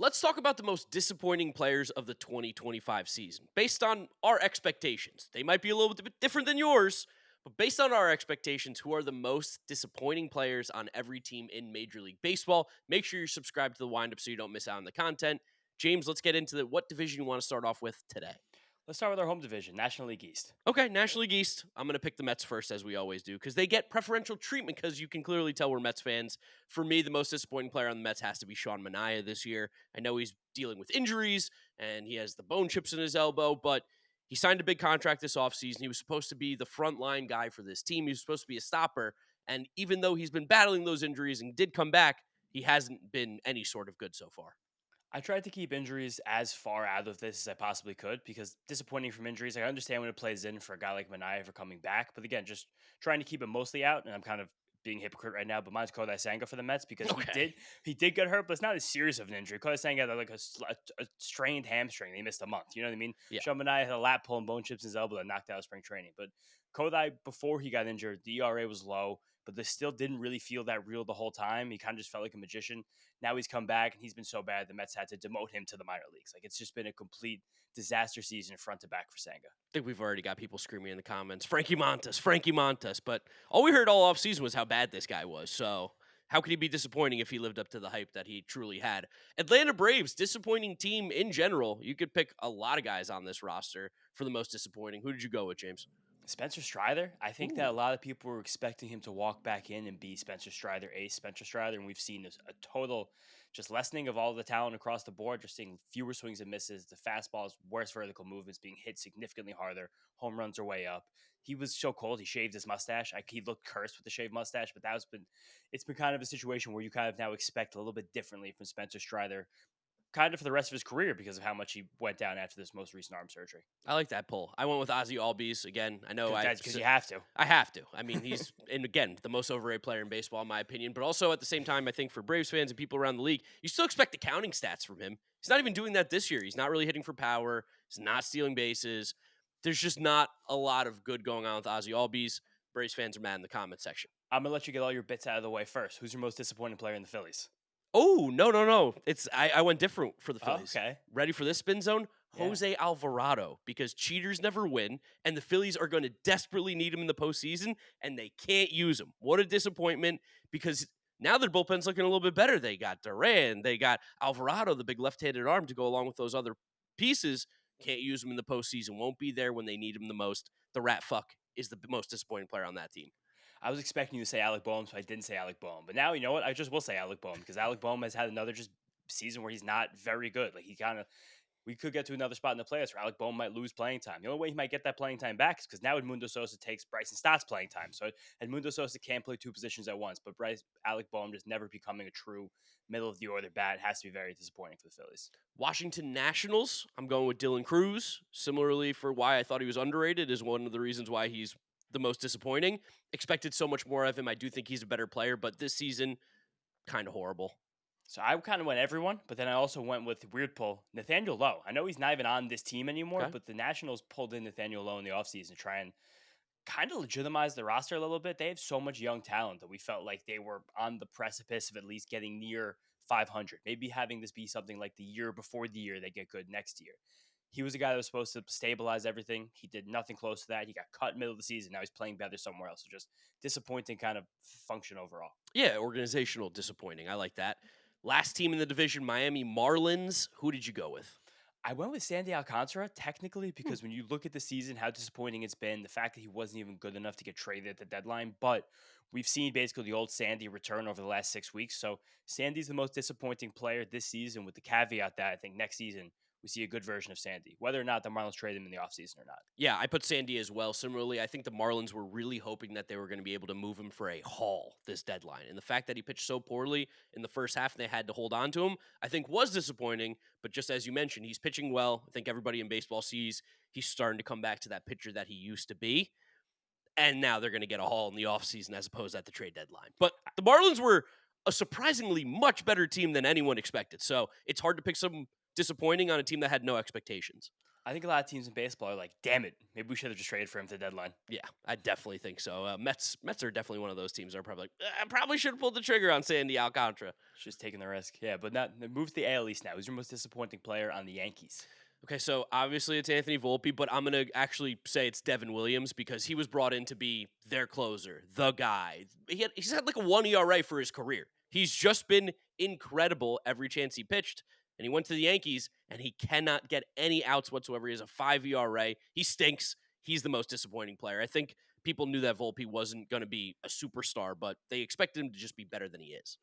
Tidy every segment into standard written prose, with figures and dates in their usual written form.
Let's talk about the most disappointing players of the 2025 season based on our expectations. They might be a little bit different than yours, but based on our expectations, who are the most disappointing players on every team in Major League Baseball? Make sure you're subscribed to the Windup so you don't miss out on the content. James, let's get into what division you want to start off with today. Let's start with our home division, National League East. Okay, National League East. I'm going to pick the Mets first, as we always do, because they get preferential treatment because you can clearly tell we're Mets fans. For me, the most disappointing player on the Mets has to be Sean Manaea this year. I know he's dealing with injuries and he has the bone chips in his elbow, but he signed a big contract this offseason. He was supposed to be the frontline guy for this team. He was supposed to be a stopper. And even though he's been battling those injuries and did come back, he hasn't been any sort of good so far. I tried to keep injuries as far out of this as I possibly could because disappointing from injuries. I understand when it plays in for a guy like Manaea for coming back, but again, just trying to keep it mostly out. And I'm kind of being a hypocrite right now, but mine's Kodai Senga for the Mets because he Okay. did he did get hurt, but it's not as serious of an injury. Kodai Senga had like a strained hamstring. He missed a month. You know what I mean? Yeah. Sean Manaea had a lat pull and bone chips in his elbow that knocked out of spring training. But Kodai, before he got injured, the ERA was low, but they still didn't really feel that real the whole time. He kind of just felt like a magician. Now he's come back and he's been so bad the Mets had to demote him to the minor leagues. Like it's just been a complete disaster season front to back for Senga. I think we've already got people screaming in the comments, Frankie Montas, Frankie Montas. But all we heard all offseason was how bad this guy was. So how could he be disappointing if he lived up to the hype that he truly had? Atlanta Braves, disappointing team in general. You could pick a lot of guys on this roster for the most disappointing. Who did you go with, James? Spencer Strider, I think that a Ooh. lot of people were expecting him to walk back in and be Spencer Strider, ace Spencer Strider, and we've seen a total just lessening of all the talent across the board, just seeing fewer swings and misses, the fastballs, worse vertical movements being hit significantly harder, home runs are way up. He was so cold, he shaved his mustache. He looked cursed with the shaved mustache, but it's been kind of a situation where you kind of now expect a little bit differently from Spencer Strider, kind of for the rest of his career because of how much he went down after this most recent arm surgery. I like that pull. I went with Ozzy Albies again. I know Because I've that's because you have to. I have to. I mean, he's and again the most overrated player in baseball, in my opinion. But also at the same time, I think for Braves fans and people around the league, you still expect the counting stats from him. He's not even doing that this year. He's not really hitting for power. He's not stealing bases. There's just not a lot of good going on with Ozzy Albies. Braves fans are mad in the comment section. I'm gonna let you get all your bits out of the way first. Who's your most disappointing player in the Phillies? Oh, no, no, no. I went different for the Oh, Phillies. okay. Ready for this spin zone? Yeah. Jose Alvarado, because cheaters never win, and the Phillies are going to desperately need him in the postseason, and they can't use him. What a disappointment, because now their bullpen's looking a little bit better. They got Duran, they got Alvarado, the big left-handed arm to go along with those other pieces. Can't use him in the postseason. Won't be there when they need him the most. The rat fuck is the most disappointing player on that team. I was expecting you to say Alec Boehm, so I didn't say Alec Boehm. But now you know what? I just will say Alec Boehm because Alec Boehm has had another just season where he's not very good. Like he kind of we could get to another spot in the playoffs where Alec Boehm might lose playing time. The only way he might get that playing time back is because now Edmundo Sosa takes Bryson Stott's playing time. So Edmundo Sosa can't play two positions at once, but Alec Boehm just never becoming a true middle of the order bat has to be very disappointing for the Phillies. Washington Nationals, I'm going with Dylan Cruz. Similarly, for why I thought he was underrated, is one of the reasons why he's the most disappointing. Expected so much more of him. I do think he's a better player, but this season, kind of horrible. So I kind of went everyone, but then I also went with weird pull Nathaniel Lowe. I know he's not even on this team anymore, Okay. but the Nationals pulled in Nathaniel Lowe in the offseason to try and kind of legitimize the roster a little bit. They have so much young talent that we felt like they were on the precipice of at least getting near 500. Maybe having this be something like the year before the year they get good next year. He was a guy that was supposed to stabilize everything. He did nothing close to that. He got cut middle of the season. Now he's playing better somewhere else. So just disappointing kind of function overall. Yeah, organizational disappointing. I like that. Last team in the division, Miami Marlins. Who did you go with? I went with Sandy Alcantara technically Hmm. because when you look at the season, how disappointing it's been, the fact that he wasn't even good enough to get traded at the deadline. But we've seen basically the old Sandy return over the last 6 weeks. So Sandy's the most disappointing player this season, with the caveat that I think next season we see a good version of Sandy, whether or not the Marlins trade him in the offseason or not. Yeah, I put Sandy as well. Similarly, I think the Marlins were really hoping that they were going to be able to move him for a haul this deadline. And the fact that he pitched so poorly in the first half and they had to hold on to him, I think was disappointing. But just as you mentioned, he's pitching well. I think everybody in baseball sees he's starting to come back to that pitcher that he used to be. And now they're going to get a haul in the offseason as opposed at the trade deadline. But the Marlins were a surprisingly much better team than anyone expected. So it's hard to pick some disappointing on a team that had no expectations. I think a lot of teams in baseball are like, damn it, maybe we should have just traded for him to the deadline. Yeah, I definitely think so. Mets are definitely one of those teams that are probably like, I probably should have pulled the trigger on Sandy Alcantara. It's just taking the risk. Yeah, but not move to the AL East now. Who's your most disappointing player on the Yankees? Okay, so obviously it's Anthony Volpe, but I'm gonna actually say it's Devin Williams because he was brought in to be their closer, the guy. He's had like a 1 ERA for his career. He's just been incredible every chance he pitched, and he went to the Yankees, and he cannot get any outs whatsoever. He has a 5 ERA. He stinks. He's the most disappointing player. I think people knew that Volpe wasn't going to be a superstar, but they expected him to just be better than he is.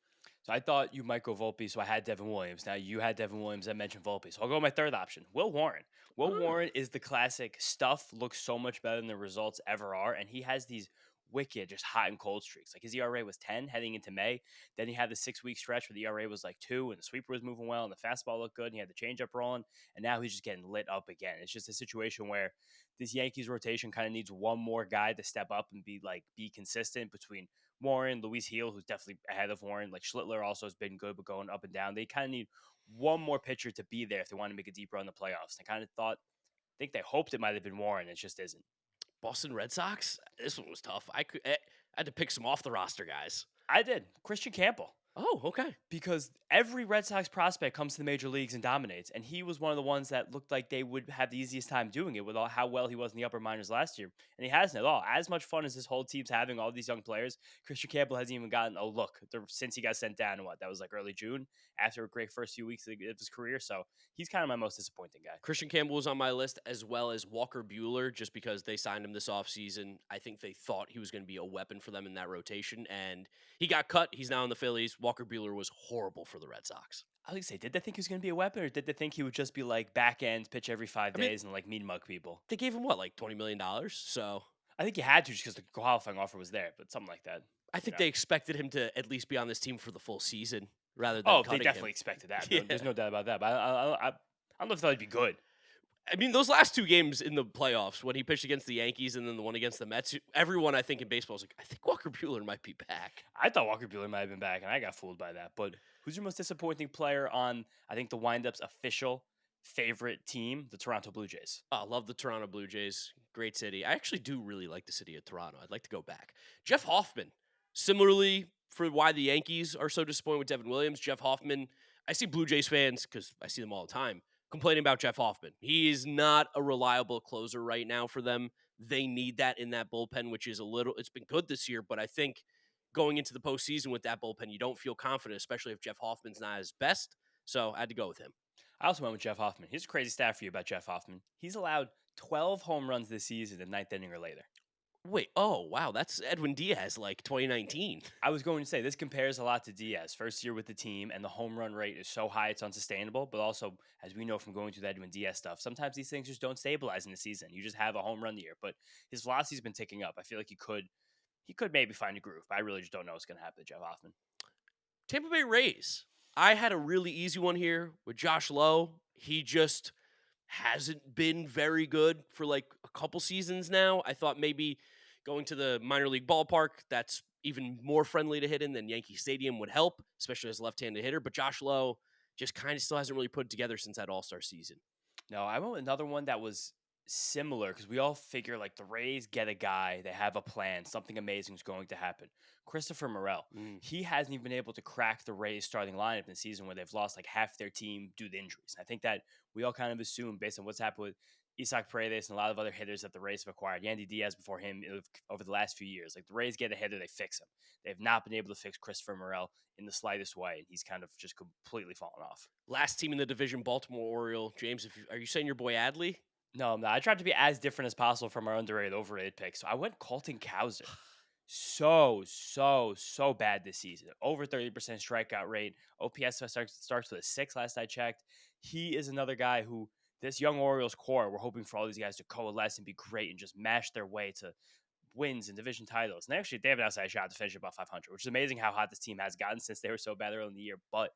So I thought you might go Volpe, so I had Devin Williams. Now you had Devin Williams. I mentioned Volpe, so I'll go with my third option, Will Warren. Will Warren is the classic stuff looks so much better than the results ever are, and he has these wicked, just hot and cold streaks. Like his ERA was 10 heading into May. Then he had the 6 week stretch where the ERA was like 2, and the sweeper was moving well, and the fastball looked good, and he had the changeup rolling, and now he's just getting lit up again. It's just a situation where this Yankees rotation kind of needs one more guy to step up and be consistent between Warren, Luis Heel, who's definitely ahead of Warren. Like Schlittler also has been good, but going up and down. They kind of need one more pitcher to be there if they want to make a deep run in the playoffs. I kind of think they hoped it might have been Warren. It just isn't. Boston Red Sox. This one was tough. I had to pick some off the roster guys. I did. Christian Campbell. Oh, okay. Because every Red Sox prospect comes to the major leagues and dominates. And he was one of the ones that looked like they would have the easiest time doing it with all how well he was in the upper minors last year. And he hasn't at all. As much fun as this whole team's having, all these young players, Christian Campbell hasn't even gotten a look since he got sent down in that was like early June after a great first few weeks of his career. So he's kind of my most disappointing guy. Christian Campbell was on my list as well as Walker Bueller just because they signed him this offseason. I think they thought he was going to be a weapon for them in that rotation, and he got cut. He's now in the Phillies. Walker Bueller was horrible for the Red Sox. I was gonna say, did they think he was gonna be a weapon, or did they think he would just be like back end pitch every 5 days and like mean mug people? They gave him what, like $20 million? So I think you had to just because the qualifying offer was there, but something like that. I think they expected him to at least be on this team for the full season rather than Oh, they cutting definitely him. expected that. Yeah. There's no doubt about that. But I don't know if that'd be good. I mean, those last two games in the playoffs, when he pitched against the Yankees and then the one against the Mets, everyone I think in baseball was like, I think Walker Bueller might be back. I thought Walker Bueller might have been back, and I got fooled by that. But who's your most disappointing player on, I think, the Windup's official favorite team, the Toronto Blue Jays? Oh, I love the Toronto Blue Jays. Great city. I actually do really like the city of Toronto. I'd like to go back. Jeff Hoffman, similarly for why the Yankees are so disappointed with Devin Williams, Jeff Hoffman, I see Blue Jays fans, because I see them all the time, complaining about Jeff Hoffman. He is not a reliable closer right now for them. They need that in that bullpen, which is it's been good this year, but I think going into the postseason with that bullpen, you don't feel confident, especially if Jeff Hoffman's not his best. So I had to go with him. I also went with Jeff Hoffman. Here's a crazy stat for you about Jeff Hoffman. He's allowed 12 home runs this season in ninth inning or later. Wait, oh, wow, that's Edwin Diaz, like 2019. I was going to say this compares a lot to Diaz, first year with the team, and the home run rate is so high it's unsustainable. But also, as we know from going through the Edwin Diaz stuff, sometimes these things just don't stabilize in the season. You just have a home run year, but his velocity's been ticking up. I feel like he could maybe find a groove, but I really just don't know what's going to happen to Jeff Hoffman. Tampa Bay Rays. I had a really easy one here with Josh Lowe. He just hasn't been very good for like a couple seasons now. I thought maybe going to the minor league ballpark that's even more friendly to hit in than Yankee Stadium would help, especially as a left-handed hitter. But Josh Lowe just kind of still hasn't really put it together since that All-Star season. No, I went with another one that was similar because we all figure like the Rays get a guy, they have a plan, something amazing is going to happen. Christopher Morel, he hasn't even been able to crack the Rays starting lineup in the season where they've lost like half their team due to injuries. I think that we all kind of assume based on what's happened with Isaac Paredes and a lot of other hitters that the Rays have acquired, Yandy Diaz before him over the last few years. Like the Rays get a hitter, they fix him. They've not been able to fix Christopher Morel in the slightest way, and he's kind of just completely fallen off. Last team in the division, Baltimore Oriole. James, are you saying your boy Adley? No, I'm not. I tried to be as different as possible from our underrated, overrated pick. So I went Colton Cowser. So bad this season. Over 30% strikeout rate. OPS starts with a 6 last I checked. He is another guy who this young Orioles core, we're hoping for all these guys to coalesce and be great and just mash their way to wins and division titles. And they have an outside shot to finish above 500, which is amazing how hot this team has gotten since they were so bad early in the year. But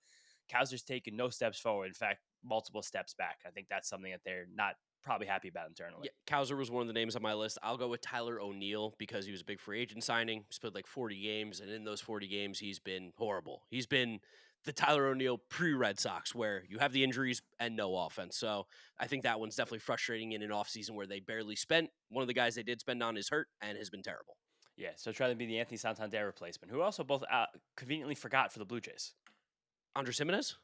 Cowser's taken no steps forward. In fact, multiple steps back. I think that's something that they're not probably happy about internally. Yeah, Cowser was one of the names on my list. I'll go with Tyler O'Neill because he was a big free agent signing. He's played like 40 games, and in those 40 games, he's been horrible. He's been the Tyler O'Neill pre-Red Sox, where you have the injuries and no offense. So I think that one's definitely frustrating in an offseason where they barely spent. One of the guys they did spend on is hurt and has been terrible. Yeah, so try to be the Anthony Santander replacement, who also both conveniently forgot for the Blue Jays. Andres Jimenez?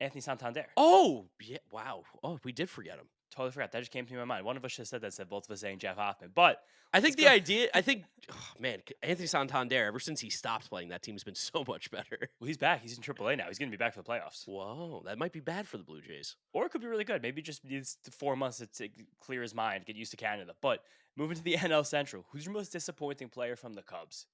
Anthony Santander. Oh, yeah. Wow. Oh, we did forget him. Totally forgot. That just came to my mind. One of us should have said that, said both of us saying Jeff Hoffman. But I let's think go. oh, man, Anthony Santander, ever since he stopped playing, that team's been so much better. Well, he's back. He's in AAA now. He's going to be back for the playoffs. Whoa, that might be bad for the Blue Jays. Or it could be really good. Maybe just needs 4 months to clear his mind, get used to Canada. But moving to the NL Central, who's your most disappointing player from the Cubs?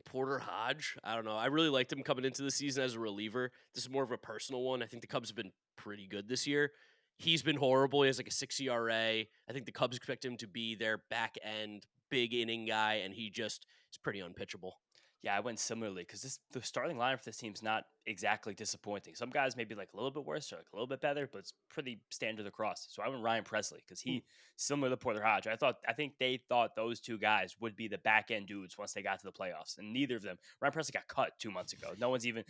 Porter Hodge, I don't know. I really liked him coming into the season as a reliever. This is more of a personal one. I think the Cubs have been pretty good this year. He's been horrible. He has like a 6 ERA. I think the Cubs expect him to be their back end big inning guy, and he just is pretty unpitchable. Yeah, I went similarly because the starting lineup for this team's not exactly disappointing. Some guys may be like a little bit worse or like a little bit better, but it's pretty standard across. So I went Ryan Presley because he similar to Porter Hodge. I think they thought those two guys would be the back end dudes once they got to the playoffs, and neither of them. Ryan Presley got cut 2 months ago. No one's even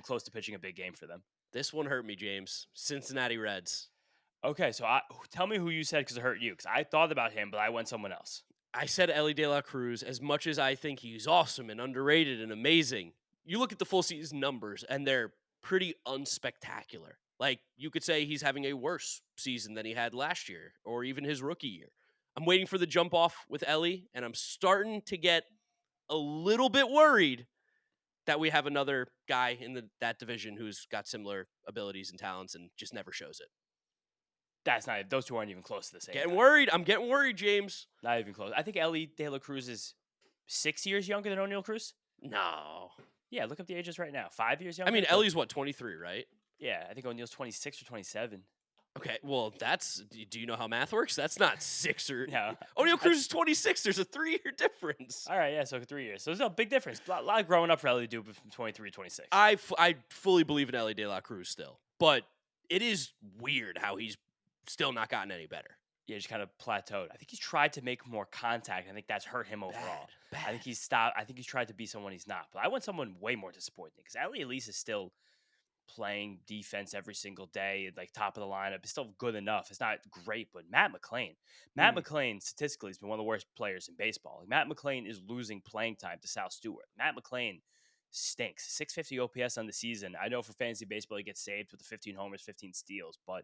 close to pitching a big game for them. This one hurt me, James. Cincinnati Reds. Okay, so tell me who you said because it hurt you because I thought about him, but I went someone else. I said Ellie De La Cruz. As much as I think he's awesome and underrated and amazing, you look at the full season numbers and they're pretty unspectacular. Like, you could say he's having a worse season than he had last year or even his rookie year. I'm waiting for the jump off with Ellie, and I'm starting to get a little bit worried that we have another guy in that division who's got similar abilities and talents and just never shows it. That's not. Those two aren't even close to the same. Getting worried. I'm getting worried, James. Not even close. I think Ellie De La Cruz is 6 years younger than O'Neill Cruz. No. Yeah, look up the ages right now. 5 years younger. I mean, Ellie's what, 23, right? Yeah, I think O'Neill's 26 or 27. Okay, well, do you know how math works? That's not 6 or... No. O'Neill Cruz is 26. There's a 3-year difference. All right, yeah, so 3 years. So there's a big difference. A lot of growing up for Ellie to do from 23 to 26. I fully believe in Ellie De La Cruz still, but it is weird how he's still not gotten any better. Yeah, just kind of plateaued. I think he's tried to make more contact. I think that's hurt him overall. Bad. I think he's stopped. I think he's tried to be someone he's not. But I want someone way more disappointing because Ellie at least is still playing defense every single day, like top of the lineup. It's still good enough. It's not great, but Matt McClain statistically has been one of the worst players in baseball. Like, Matt McClain is losing playing time to Sal Stewart. Matt McClain stinks. 650 OPS on the season. I know for fantasy baseball he gets saved with the 15 homers, 15 steals, but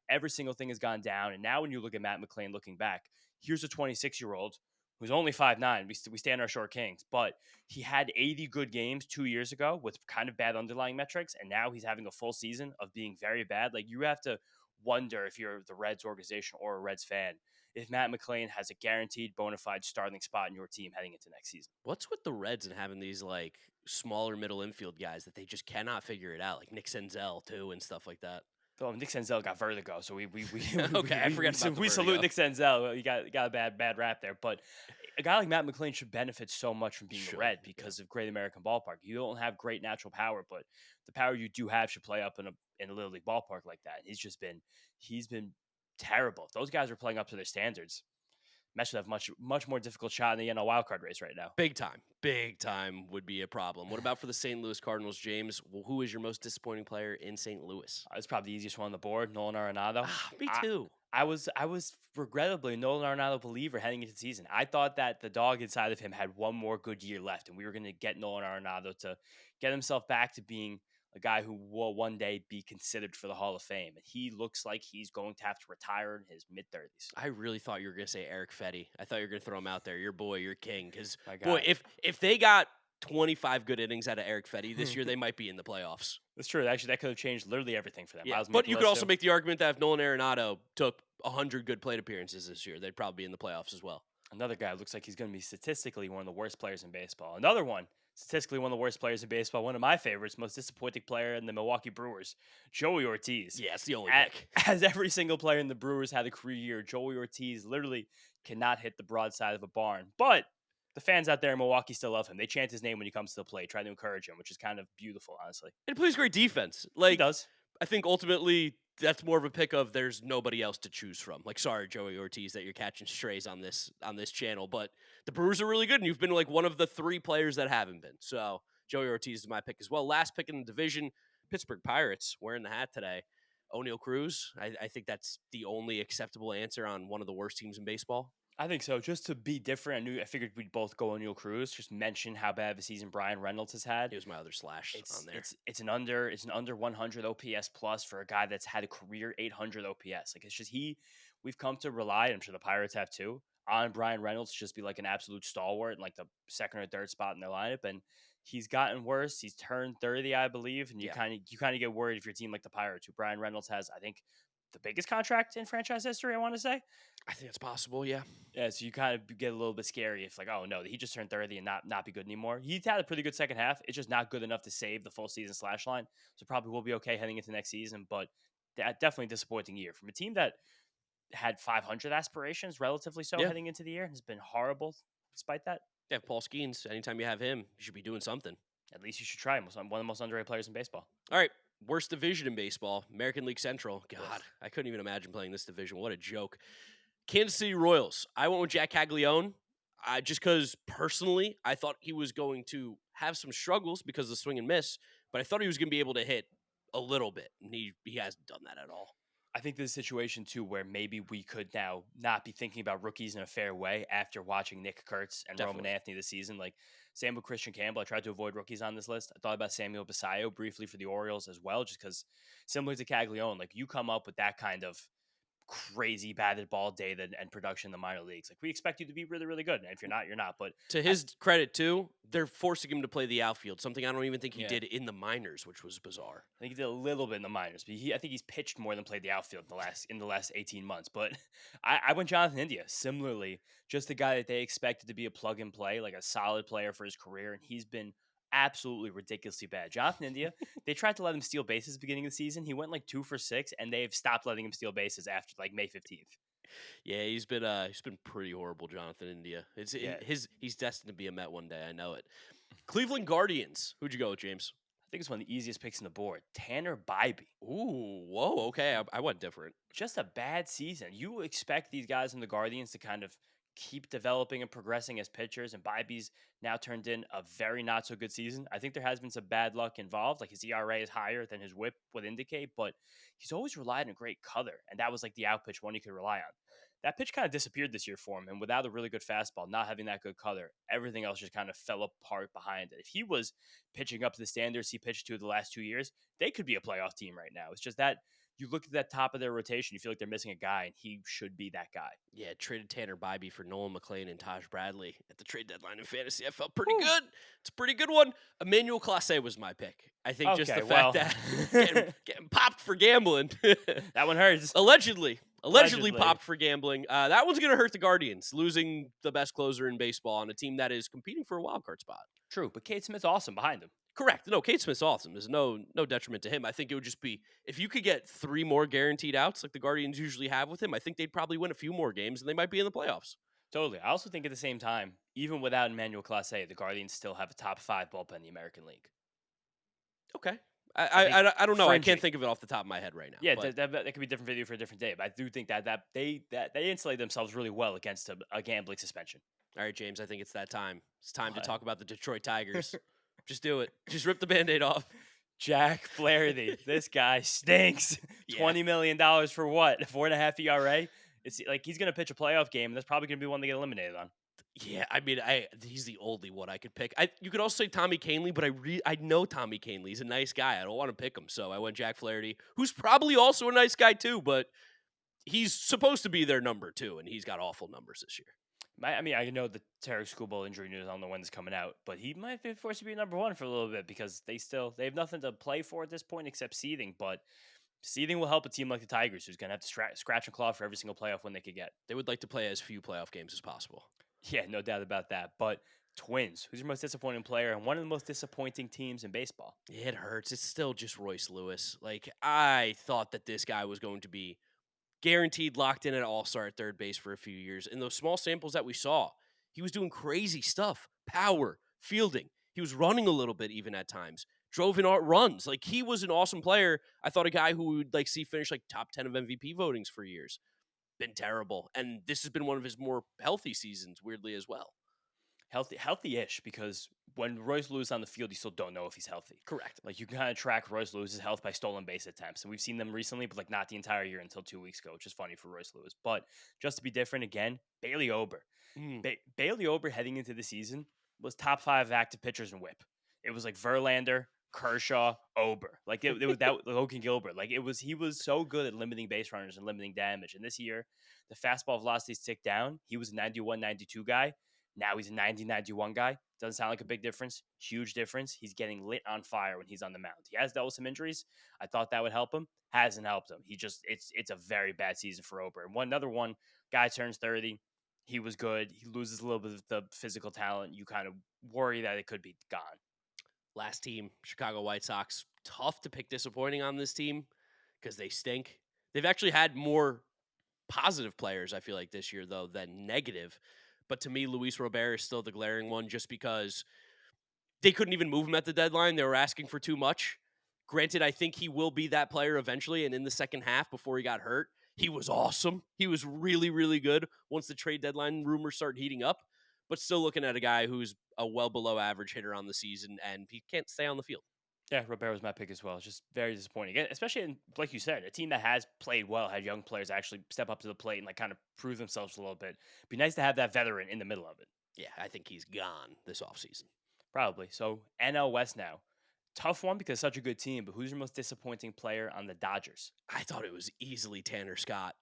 every single thing has gone down. And now when you look at Matt McClain looking back, here's a 26-year-old who's only 5'9". We stand our short kings, but he had 80 good games 2 years ago with kind of bad underlying metrics, and now he's having a full season of being very bad. Like, you have to wonder if you're the Reds organization or a Reds fan, if Matt McClain has a guaranteed bona fide starting spot in your team heading into next season. What's with the Reds and having these, like, smaller middle infield guys that they just cannot figure it out, like Nick Senzel, too, and stuff like that? Oh, Nick Senzel got vertigo, so we okay, I forgot about the we salute vertigo. Nick Senzel. You got a bad rap there, but a guy like Matt McClain should benefit so much from being a Red because of Great American Ballpark. You don't have great natural power, but the power you do have should play up in a Little League ballpark like that. He's been terrible. If those guys are playing up to their standards, Mets would have much more difficult shot in the NL wildcard race right now. Big time would be a problem. What about for the St. Louis Cardinals, James? Well, who is your most disappointing player in St. Louis? It's probably the easiest one on the board, Nolan Arenado. Me too. I was regrettably a Nolan Arenado believer heading into the season. I thought that the dog inside of him had one more good year left, and we were going to get Nolan Arenado to get himself back to being a guy who will one day be considered for the Hall of Fame. And he looks like he's going to have to retire in his mid-30s. I really thought you were going to say Eric Fetty. I thought you were going to throw him out there. Your boy, your king. Because, boy, if they got 25 good innings out of Eric Fetty this year, they might be in the playoffs. That's true. Actually, that could have changed literally everything for them. Yeah, but you could also make the argument that if Nolan Arenado took 100 good plate appearances this year, they'd probably be in the playoffs as well. Another guy looks like he's going to be statistically one of the worst players in baseball. Another one, statistically one of the worst players in baseball. One of my favorites, most disappointing player in the Milwaukee Brewers, Joey Ortiz. Yeah, it's the only pick. As every single player in the Brewers had a career year, Joey Ortiz literally cannot hit the broadside of a barn. But the fans out there in Milwaukee still love him. They chant his name when he comes to the plate, try to encourage him, which is kind of beautiful, honestly. And he plays great defense. He does. I think ultimately that's more of a pick of there's nobody else to choose from. Like, sorry, Joey Ortiz, that you're catching strays on this channel, but the Brewers are really good, and you've been like one of the 3 players that haven't been. So Joey Ortiz is my pick as well. Last pick in the division, Pittsburgh Pirates wearing the hat today. O'Neal Cruz. I think that's the only acceptable answer on one of the worst teams in baseball. I think so. Just to be different, I figured we'd both go O'Neal Cruz. Just mention how bad of a season Brian Reynolds has had. He was my other slash on It's there. it's it's an under 100 OPS plus for a guy that's had a career 800 OPS. Like it's just we've come to rely, and I'm sure the Pirates have too, on Brian Reynolds to just be like an absolute stalwart in like the second or third spot in their lineup. And he's gotten worse. He's turned 30, I believe, and you Yeah, kind of get worried if your team like the Pirates, who Brian Reynolds has, I think, the biggest contract in franchise history. I want to say. I think it's possible. Yeah, Yeah, so you kind of get a little bit scary if like, oh no, he just turned 30 and not be good anymore. He's had a pretty good second half. It's just not good enough to save the full season slash line. So probably will be okay heading into next season, but that definitely disappointing year from a team that had 500 aspirations, relatively so yeah. heading into the year, and has been horrible despite that. Yeah, Paul Skeens. Anytime you have him, you should be doing something. At least you should try him. One of the most underrated players in baseball. All right, worst division in baseball, American League Central. God, Ugh. I couldn't even imagine playing this division. What a joke. Kansas City Royals. I went with Jack Caglione. Just because personally, I thought he was going to have some struggles because of the swing and miss, but I thought he was going to be able to hit a little bit, and he hasn't done that at all. I think there's a situation too where maybe we could now not be thinking about rookies in a fair way after watching Nick Kurtz and Roman Definitely. Anthony this season. Like same with Christian Campbell. I tried to avoid rookies on this list. I thought about Samuel Basayo briefly for the Orioles as well, just because similar to Caglione, like you come up with that kind of crazy batted ball data and production in the minor leagues. Like we expect you to be really, really good. And if you're not, you're not. But To his credit, too, they're forcing him to play the outfield, something I don't even think he yeah, did in the minors, which was bizarre. I think he did a little bit in the minors, but I think he's pitched more than played the outfield in the last 18 months. But I went Jonathan India similarly, just the guy that they expected to be a plug and play, like a solid player for his career, and he's been absolutely ridiculously bad. Jonathan India, they tried to let him steal bases beginning of the season. He went like 2 for 6, and they've stopped letting him steal bases after like May 15th. Yeah, he's been pretty horrible, Jonathan India. Yeah, He's destined to be a Met one day. I know it. Cleveland Guardians. Who'd you go with, James? I think it's one of the easiest picks on the board. Tanner Bybee. Ooh, whoa, okay. I went different. Just a bad season. You expect these guys in the Guardians to kind of keep developing and progressing as pitchers, and Bybee's now turned in a very not so good season. I think there has been some bad luck involved. Like his ERA is higher than his WHIP would indicate, but he's always relied on great color, and that was like the out pitch one you could rely on. That pitch kind of disappeared this year for him, and without a really good fastball, not having that good color, everything else just kind of fell apart behind it. If he was pitching up to the standards he pitched to the last 2 years, they could be a playoff team right now. It's just that you look at that top of their rotation, you feel like they're missing a guy, and he should be that guy. Yeah, traded Tanner Bybee for Nolan McLean and Taj Bradley at the trade deadline in fantasy. I felt pretty Whew. good. It's a pretty good one. Emmanuel Clase was my pick. I think just Okay, the well, fact that getting popped for gambling, that one hurts. allegedly Allegedly. popped for gambling. That one's gonna hurt the Guardians, losing the best closer in baseball on a team that is competing for a wild card spot. True, but Kate Smith's awesome behind him. Correct. No, Kate Smith's awesome. There's no detriment to him. I think it would just be if you could get 3 more guaranteed outs like the Guardians usually have with him. I think they'd probably win a few more games and they might be in the playoffs. Totally. I also think at the same time, even without Emmanuel Clase, the Guardians still have a top 5 bullpen in the American League. Okay. I think I don't know. I fringy. can't think of it off the top of my head right now. Yeah, but that could be a different video for a different day, but I do think that they insulate themselves really well against a gambling suspension. all right, James. I think it's that time. It's time to What? talk about the Detroit Tigers. Just do it. Just rip the Band-Aid off. Jack Flaherty, this guy stinks. Yeah. $20 million for what? 4.5 ERA? It's like he's gonna pitch a playoff game, and that's probably gonna be one they get eliminated on. Yeah, I mean, he's the only one I could pick. You could also say Tommy Canley, but I know Tommy Canley. He's a nice guy. I don't want to pick him, so I went Jack Flaherty, who's probably also a nice guy too, but he's supposed to be their number 2, and he's got awful numbers this year. I know the Tarek Schoolbowl injury news. I don't know when it's coming out, but he might be forced to be number 1 for a little bit because they have nothing to play for at this point except seeding. But seeding will help a team like the Tigers, who's gonna have to scratch and claw for every single playoff win they could get. They would like to play as few playoff games as possible. Yeah, no doubt about that. But Twins, who's your most disappointing player and one of the most disappointing teams in baseball? It hurts. It's still just Royce Lewis. Like, I thought that this guy was going to be guaranteed locked in at all-star at third base for a few years. In those small samples that we saw, he was doing crazy stuff. Power, fielding. He was running a little bit even at times. Drove in art runs. Like, he was an awesome player. I thought a guy who we would see finish like top 10 of MVP votings for years. Been terrible. And this has been one of his more healthy seasons, weirdly, as well. Healthy-ish, because when Royce Lewis on the field, you still don't know if he's healthy. Correct. Like you can kind of track Royce Lewis's health by stolen base attempts, and we've seen them recently, but like not the entire year until 2 weeks ago, which is funny for Royce Lewis. But just to be different again, Bailey Ober. Mm. Bailey Ober heading into the season was top 5 active pitchers in WHIP. It was like Verlander, Kershaw, Ober. Like it was that Logan Gilbert. Like he was so good at limiting base runners and limiting damage. And this year, the fastball velocities ticked down. He was a 91, 92 guy. Now he's a 90, 91 guy. Doesn't sound like a big difference. Huge difference. He's getting lit on fire when he's on the mound. He has dealt with some injuries. I thought that would help him. Hasn't helped him. It's a very bad season for Ober. And another one, guy turns 30. He was good. He loses a little bit of the physical talent. You kind of worry that it could be gone. Last team, Chicago White Sox. Tough to pick disappointing on this team because they stink. They've actually had more positive players, I feel like, this year, though, than negative. But to me, Luis Robert is still the glaring one just because they couldn't even move him at the deadline. They were asking for too much. Granted, I think he will be that player eventually. And in the second half, before he got hurt, he was awesome. He was really, really good once the trade deadline rumors start heating up. But still looking at a guy who's a well below average hitter on the season, and he can't stay on the field. Yeah, Robert was my pick as well. It's just very disappointing, especially in, like you said, a team that has played well, had young players actually step up to the plate and like kind of prove themselves a little bit. Be nice to have that veteran in the middle of it. Yeah, I think he's gone this offseason. Probably. So NL West now. Tough one because such a good team, but who's your most disappointing player on the Dodgers? I thought it was easily Tanner Scott.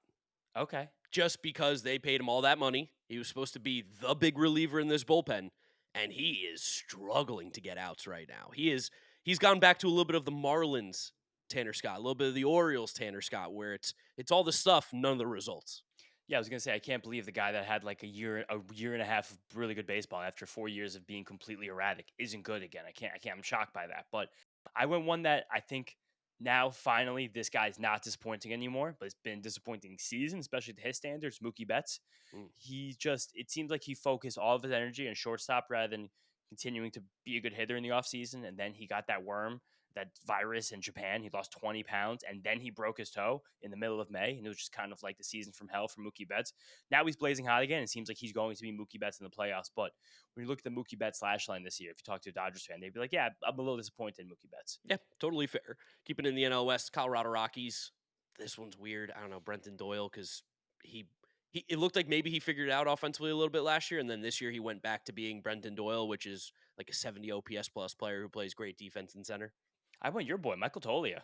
Okay. Just because they paid him all that money. He was supposed to be the big reliever in this bullpen, and he is struggling to get outs right now. He's gone back to a little bit of the Marlins Tanner Scott, a little bit of the Orioles Tanner Scott, where it's all the stuff, none of the results. Yeah, I was gonna say I can't believe the guy that had like a year and a half of really good baseball after 4 years of being completely erratic isn't good again. I can't. I'm shocked by that. But I went one that I think now finally this guy's not disappointing anymore, but it's been a disappointing season, especially to his standards. Mookie Betts. Mm. It seems like he focused all of his energy on shortstop rather than continuing to be a good hitter in the offseason. And then he got that worm, that virus in Japan. He lost 20 pounds and then he broke his toe in the middle of May. And it was just kind of like the season from hell for Mookie Betts. Now he's blazing hot again. It seems like he's going to be Mookie Betts in the playoffs. But when you look at the Mookie Betts slash line this year, if you talk to a Dodgers fan, they'd be like, yeah, I'm a little disappointed in Mookie Betts. Yeah, totally fair. Keeping in the NL West, Colorado Rockies. This one's weird. I don't know, Brenton Doyle, because he it looked like maybe he figured it out offensively a little bit last year, and then this year he went back to being Brenton Doyle, which is like a 70 OPS plus player who plays great defense and center. I went your boy, Michael Tolia.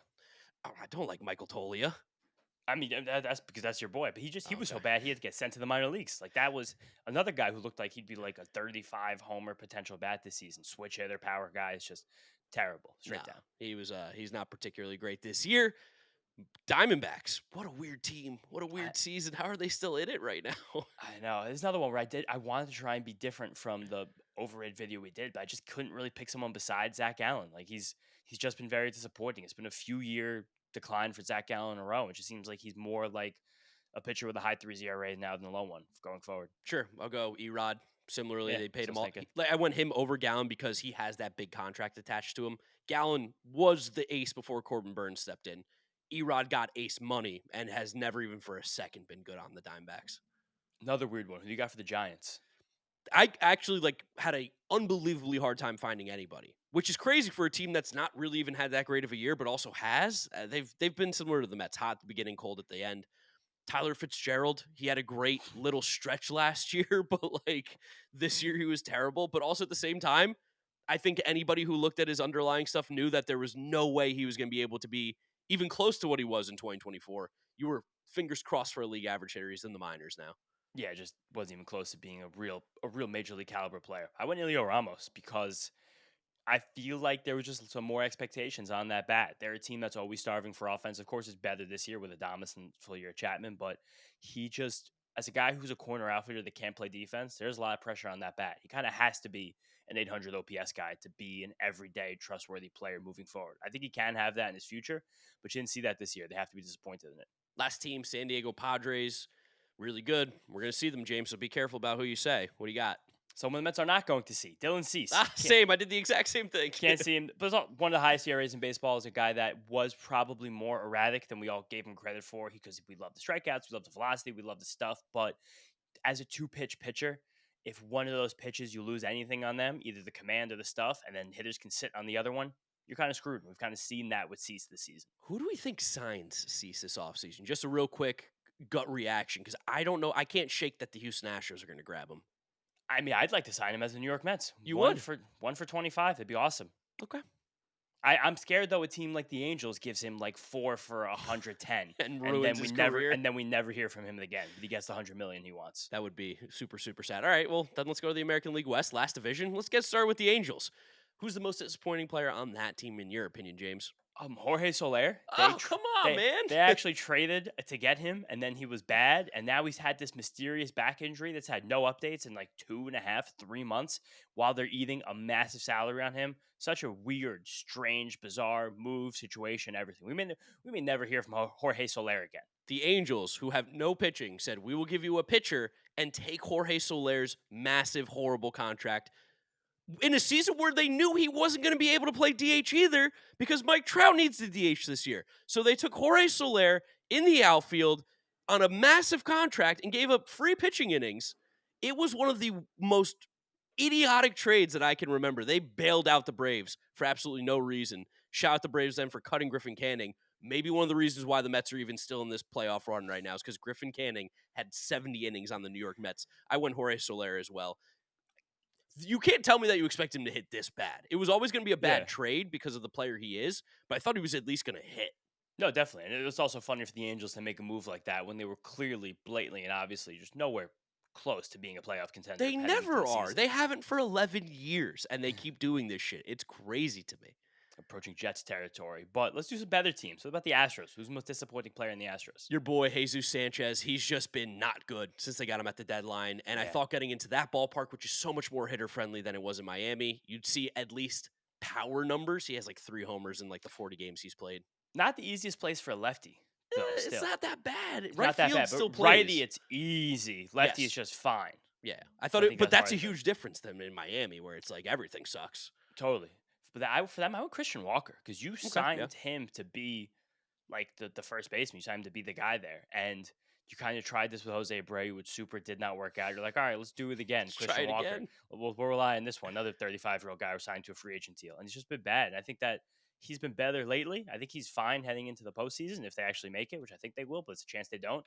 Oh, I don't like Michael Tolia. I mean, that's because that's your boy. But he was so Okay. bad he had to get sent to the minor leagues. Like that was another guy who looked like he'd be like a 35 homer potential bat this season. Switch hitter, power guy. It's just terrible, straight No, down. he's not particularly great this year. Diamondbacks, what a weird team. What a weird season. How are they still in it right now? I know. There's another one where I wanted to try and be different from the overrated video we did, but I just couldn't really pick someone besides Zach Allen. Like he's just been very disappointing. It's been a few year decline for Zach Allen in a row. It just seems like he's more like a pitcher with a high 3 ERA now than a low one going forward. Sure, I'll go Erod. Similarly, Yeah, they paid that's him what I all. was thinking. Like, I went him over Gallon because he has that big contract attached to him. Gallon was the ace before Corbin Burns stepped in. Erod got ace money and has never even for a second been good on the Dimebacks. Another weird one. Who do you got for the Giants? I actually had a unbelievably hard time finding anybody, which is crazy for a team that's not really even had that great of a year, but also has. They've been similar to the Mets, hot at the beginning, cold at the end. Tyler Fitzgerald, he had a great little stretch last year, but this year he was terrible. But also at the same time, I think anybody who looked at his underlying stuff knew that there was no way he was going to be able to be even close to what he was in 2024. You were fingers crossed for a league average hitter. He's in the minors now. Yeah, it just wasn't even close to being a real major league caliber player. I went Elio Ramos because I feel like there was just some more expectations on that bat. They're a team that's always starving for offense. Of course, it's better this year with Adames and full year Chapman, but he just, as a guy who's a corner outfielder that can't play defense, there's a lot of pressure on that bat. He kind of has to be an 800 OPS guy to be an everyday trustworthy player moving forward. I think he can have that in his future, but you didn't see that this year. They have to be disappointed in it. Last team, San Diego Padres, really good. We're going to see them, James, so be careful about who you say. What do you got? Someone the Mets are not going to see. Dylan Cease. Same. I did the exact same thing. Can't see him. But one of the highest ERAs in baseball is a guy that was probably more erratic than we all gave him credit for because we love the strikeouts, we love the velocity, we love the stuff. But as a two-pitch pitcher, if one of those pitches you lose anything on them, either the command or the stuff, and then hitters can sit on the other one, you're kind of screwed. We've kind of seen that with Cease this season. Who do we think signs Cease this offseason? Just a real quick gut reaction, because I don't know. I can't shake that the Houston Astros are going to grab him. I mean, I'd like to sign him as the New York Mets. You One would? for 25. That'd be awesome. Okay. I'm scared though. A team like the Angels gives him like 4 for 110, And and ruins then his we never career. and then we never hear from him again. But he gets the 100 million he wants. That would be super, super sad. All right, well, then let's go to the American League West, last division. Let's get started with the Angels. Who's the most disappointing player on that team, in your opinion, James? Jorge Soler. Oh, come on, man. They actually traded to get him, and then he was bad, and now he's had this mysterious back injury that's had no updates in like 2.5, 3 months, while they're eating a massive salary on him. Such a weird, strange, bizarre move, situation, everything. We may never hear from Jorge Soler again. The Angels, who have no pitching, said, we will give you a pitcher and take Jorge Soler's massive, horrible contract in a season where they knew he wasn't going to be able to play DH either because Mike Trout needs the DH this year. So they took Jorge Soler in the outfield on a massive contract and gave up free pitching innings. It was one of the most idiotic trades that I can remember. They bailed out the Braves for absolutely no reason. Shout out the Braves then for cutting Griffin Canning. Maybe one of the reasons why the Mets are even still in this playoff run right now is because Griffin Canning had 70 innings on the New York Mets. I went Jorge Soler as well. You can't tell me that you expect him to hit this bad. It was always going to be a bad trade because of the player he is, but I thought he was at least going to hit. No, definitely. And it was also funny for the Angels to make a move like that when they were clearly, blatantly, and obviously just nowhere close to being a playoff contender. They never are. They haven't for 11 years, and they keep doing this shit. It's crazy to me. Approaching Jets territory. But let's do some better teams. What about the Astros? Who's the most disappointing player in the Astros? Your boy, Jesus Sanchez. He's just been not good since they got him at the deadline. And I thought getting into that ballpark, which is so much more hitter-friendly than it was in Miami, you'd see at least power numbers. He has like 3 homers in like the 40 games he's played. Not the easiest place for a lefty. Though, it's not that bad. It's right not that field bad, still but plays. righty, it's easy. Lefty is just fine. Yeah, I thought think but that's a part of it. huge difference than in Miami, where it's like everything sucks. Totally. But for that, I went Christian Walker because you signed him to be like the first baseman. You signed him to be the guy there, and you kind of tried this with Jose Abreu, which did not work out. You're like, all right, let's do it again. Christian Walker. Again. We'll rely on this one. Another 35-year-old guy who signed to a free agent deal, and he's just been bad. And I think that he's been better lately. I think he's fine heading into the postseason if they actually make it, which I think they will, but it's a chance they don't.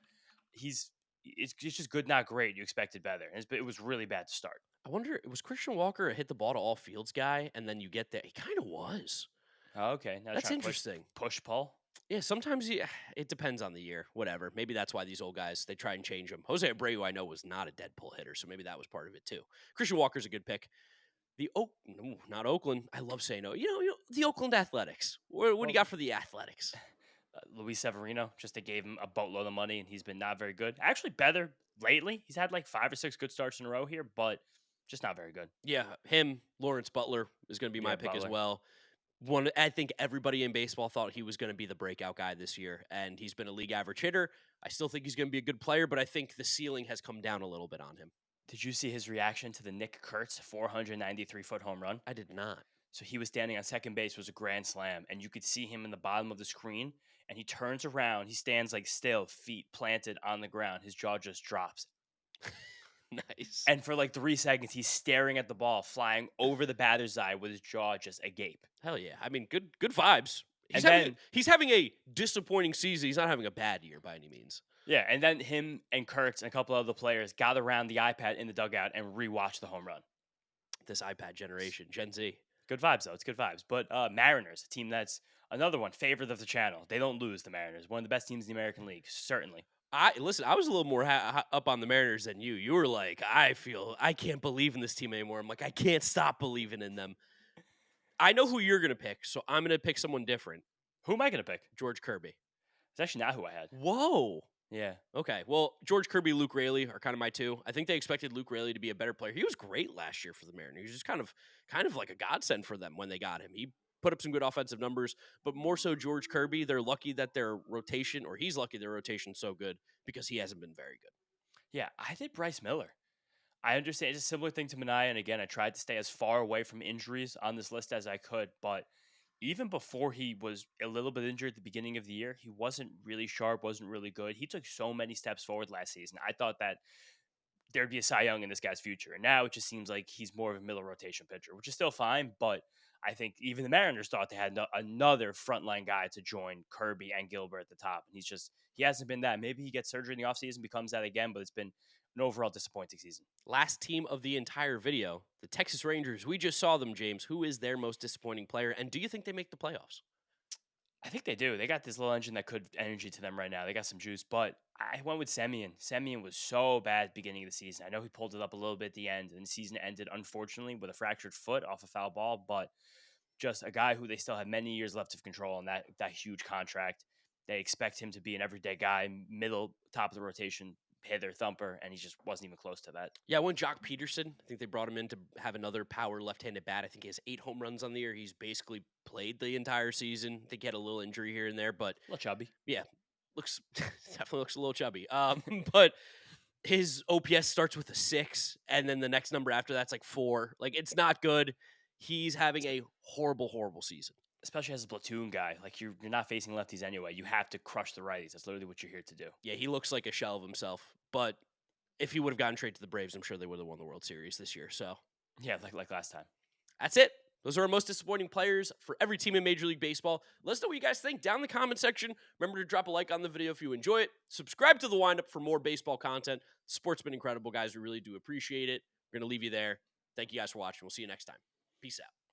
It's just good, not great. You expected better. It was really bad to start. I wonder, was Christian Walker a hit the ball to all fields guy, and then you get there? He kind of was. Oh, okay. Now that's interesting. Push pull. Yeah, sometimes it depends on the year. Whatever. Maybe that's why these old guys, they try and change them. Jose Abreu, I know, was not a dead pull hitter, so maybe that was part of it too. Christian Walker's a good pick. Not Oakland. I love saying no. You know the Oakland Athletics. What do you got for the Athletics? Luis Severino, just they gave him a boatload of money, and he's been not very good. Actually, better lately. He's had like 5 or 6 good starts in a row here, but just not very good. Yeah, him, Lawrence Butler is going to be my pick as well. I think everybody in baseball thought he was going to be the breakout guy this year, and he's been a league average hitter. I still think he's going to be a good player, but I think the ceiling has come down a little bit on him. Did you see his reaction to the Nick Kurtz 493-foot home run? I did not. So he was standing on second base, was a grand slam, and you could see him in the bottom of the screen, and he turns around. He stands like still, feet planted on the ground. His jaw just drops. Nice. And for like 3 seconds, he's staring at the ball flying over the batter's eye with his jaw just agape. Hell yeah. I mean, good vibes. He's having a disappointing season. He's not having a bad year by any means. Yeah, and then him and Kurtz and a couple other players got around the iPad in the dugout and rewatched the home run. This iPad generation, Gen Z. Good vibes, though. It's good vibes. But Mariners, a team that's another one, favorite of the channel. They don't lose, the Mariners. One of the best teams in the American League, certainly. I was a little more up on the Mariners than you. You were like, I can't believe in this team anymore. I'm like, I can't stop believing in them. I know who you're going to pick, so I'm going to pick someone different. Who am I going to pick? George Kirby. It's actually not who I had. Whoa. Yeah. Okay. Well, George Kirby, Luke Raley are kind of my two. I think they expected Luke Raley to be a better player. He was great last year for the Mariners. He was just kind of like a godsend for them when they got him. He put up some good offensive numbers, but more so George Kirby. They're lucky that he's lucky their rotation's so good because he hasn't been very good. Yeah, I did Bryce Miller. I understand it's a similar thing to Minaya, and again, I tried to stay as far away from injuries on this list as I could, but even before he was a little bit injured at the beginning of the year, he wasn't really sharp, wasn't really good. He took so many steps forward last season. I thought that there'd be a Cy Young in this guy's future. And now it just seems like he's more of a middle rotation pitcher, which is still fine. But I think even the Mariners thought they had another frontline guy to join Kirby and Gilbert at the top. And he hasn't been that. Maybe he gets surgery in the offseason, becomes that again, but it's been an overall disappointing season. Last team of the entire video, the Texas Rangers. We just saw them, James. Who is their most disappointing player? And do you think they make the playoffs? I think they do. They got this little engine that could energy to them right now. They got some juice, but I went with Semyon. Semyon was so bad at the beginning of the season. I know he pulled it up a little bit at the end, and the season ended, unfortunately, with a fractured foot off a foul ball, but just a guy who they still have many years left of control on that huge contract. They expect him to be an everyday guy, middle, top of the rotation, hitter, thumper, and he just wasn't even close to that. Yeah, when Jock Peterson, I think they brought him in to have another power left-handed bat. I think he has 8 home runs on the year. He's basically played the entire season. I think he had a little injury here and there, but A little chubby. yeah, looks definitely looks a little chubby. But his OPS starts with a 6, and then the next number after that's like 4. Like, it's not good. He's having a horrible, horrible season. Especially as a platoon guy. Like you're not facing lefties anyway. You have to crush the righties. That's literally what you're here to do. Yeah, he looks like a shell of himself. But if he would have gotten straight to the Braves, I'm sure they would have won the World Series this year. So Yeah, like last time. that's it. Those are our most disappointing players for every team in Major League Baseball. Let us know what you guys think down in the comment section. Remember to drop a like on the video if you enjoy it. Subscribe to the Windup for more baseball content. The sport's been incredible, guys. We really do appreciate it. We're going to leave you there. Thank you guys for watching. We'll see you next time. Peace out.